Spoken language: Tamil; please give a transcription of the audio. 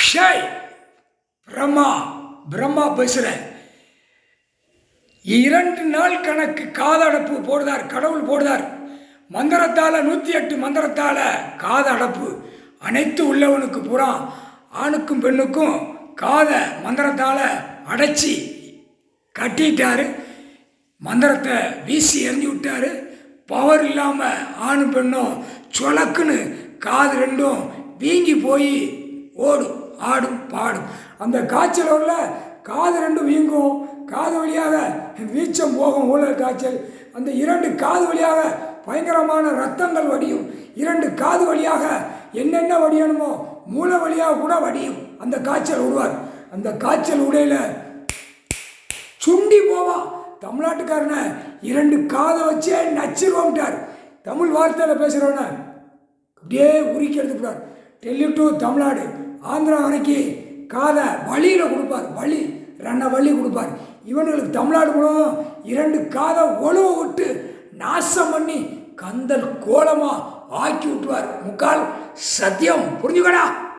ஷாய் பிரம்மா பிரம்மா பேசுகிறேன். 2 நாள் கணக்கு காதடப்பு போடுதார், கடவுள் போடுதார். மந்திரத்தால் 108 மந்திரத்தால் காதடப்பு அனைத்து உள்ளவனுக்கு பூரா ஆணுக்கும் பெண்ணுக்கும் காதை மந்திரத்தால் அடைச்சி கட்டிட்டார். மந்திரத்தை வீசி எறிஞ்சு விட்டார். பவர் இல்லாமல் ஆணும் பெண்ணும் சொலக்குன்னு காது ரெண்டும் வீங்கி போய் ஓடும், ஆடும், பாடும். அந்த காய்ச்சலோட காது ரெண்டும் வீங்கும், காது வழியாக வீச்சம் போகும், ஊழல் காய்ச்சல். அந்த 2 காது வழியாக பயங்கரமான ரத்தங்கள் வடியும். 2 காது வழியாக என்னென்ன வடியணுமோ மூளை வழியாக கூட வடியும். அந்த காய்ச்சல் விடுவார். அந்த காய்ச்சல் உடையில சுண்டி போவான். தமிழ்நாட்டுக்காரனை 2 காதை வச்சே நச்சிருவோம்ட்டார். தமிழ் வார்த்தையில் பேசுகிறவன அப்படியே உரிக்க எடுத்துக்கிறார். டெல்லி டு தமிழ்நாடு, ஆந்திரா வரைக்கும் காதை வழியில் கொடுப்பார். வழி 2 வழி கொடுப்பார். இவனுங்களுக்கு தமிழ்நாடு முழுவதும் 2 காதை ஒழுவ விட்டு நாசம் பண்ணி கந்தல் கோலமாக ஆக்கி விட்டுவார். முக்கால் சத்தியம். புரிஞ்சுக்கடா.